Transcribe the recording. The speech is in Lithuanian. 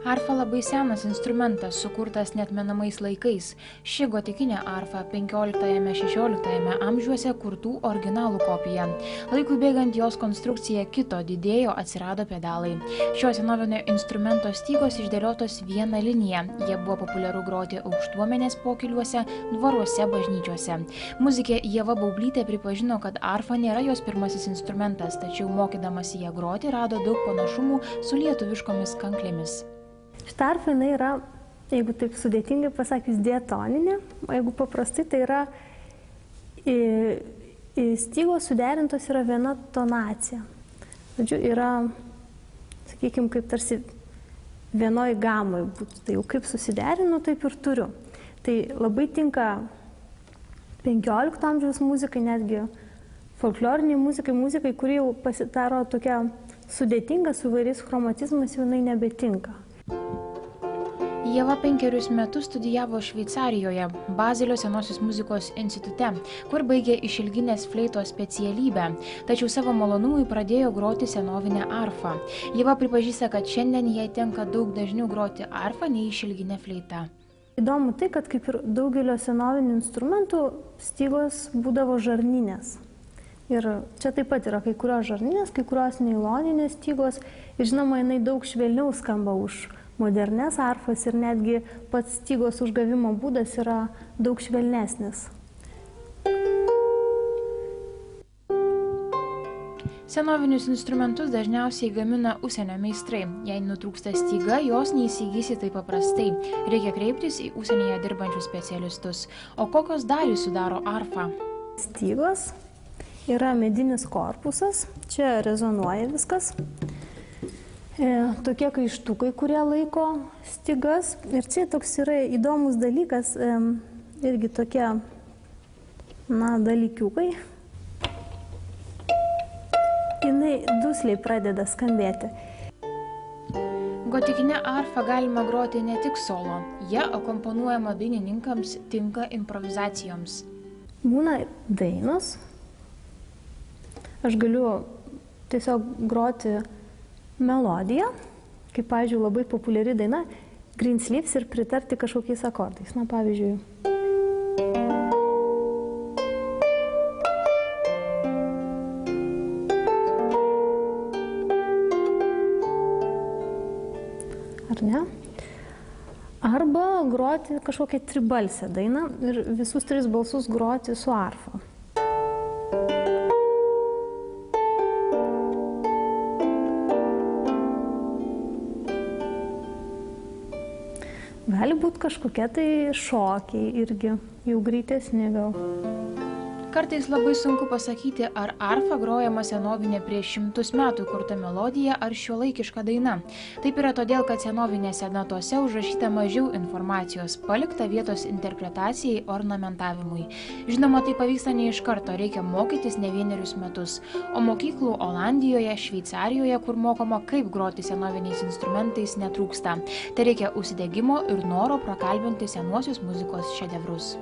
Arfa labai senas instrumentas, sukurtas neatmenamais laikais. Ši gotikinė arfa 15–16 amžiuose kurtų originalų kopija. Laikui bėgant jos konstrukcija kito, didėjo, atsirado pedalai. Šio senovinio instrumento stygos išdėliotos viena linija. Jie buvo populiaru groti aukštuomenės pokyliuose, dvaruose, bažnyčiose. Muzikė Ieva Baublytė pripažino, kad arfa nėra jos pirmasis instrumentas, tačiau mokydamasi ją groti rado daug panašumų su lietuviškomis kanklėmis. Šita arfa yra, jeigu taip sudėtingai pasakius, diatoninė, o jeigu paprastai tai yra stygos suderintos yra viena tonacija. Žodžiu, yra, sakykime, kaip tarsi vienoj gamoj būtų. Tai jau kaip susiderinu, taip ir turiu. Tai labai tinka 15 amžiaus muzikai, netgi folkloriniai muzikai, kurie jau pasidaro tokia sudėtinga, su įvairiais chromatizmais, jau jinai nebetinka. Ieva 5 metus studijavo Šveicarijoje, Bazelio senosios muzikos institute, kur baigė išilginės fleitos specialybę, tačiau savo malonumui pradėjo groti senovinę arfą. Ieva pripažįsta, kad šiandien jai tenka daug dažniau groti arfą nei išilginę fleitą. Įdomu tai, kad kaip ir daugelio senovinių instrumentų, stygos būdavo žarninės. Ir čia taip pat yra kai kurios žarninės, kai kurios nailoninės stygos. Ir žinoma, jinai daug švelniau skamba už modernes arfas ir netgi pats stygos užgavimo būdas yra daug švelnesnis. Senovinius instrumentus dažniausiai gamina užsienio meistrai. Jei nutrūksta styga, jos neįsigysi taip paprastai. Reikia kreiptis į užsienyje dirbančius specialistus. O kokios dalys sudaro arfą? Stygos yra medinis korpusas, čia rezonuoja viskas. Tokie kaištukai, kurie laiko stygas. Ir čia toks yra įdomus dalykas, irgi tokie, dalykiukai. Jinai dusliai pradeda skambėti. Gotikinę arfą galima groti ne tik solo. Jie akomponuojama dainininkams, tinka improvizacijoms. Būna dainos. Aš galiu tiesiog groti melodiją, kaip, pavyzdžiui, labai populiari daina Greensleeves ir pritarti kažkokiais akordais. Pavyzdžiui. Ar ne? Arba groti kažkokią tribalsę dainą ir visus 3 balsus groti su arfa. Gali būti kažkokie tai šokiai irgi, jau greitesni gal. Kartais labai sunku pasakyti, ar arfa grojama senovinė prieš 100 metų kurta melodija ar šiuolaikiška daina. Taip yra todėl, kad senovinėse natose užrašyta mažiau informacijos, palikta vietos interpretacijai, ornamentavimui. Žinoma, tai pavyksta ne iš karto, reikia mokytis ne vienerius metus. O mokyklų Olandijoje, Šveicarijoje, kur mokoma, kaip groti senoviniais instrumentais, netrūksta. Tai reikia užsidegimo ir noro prakalbinti senuosius muzikos šedevrus.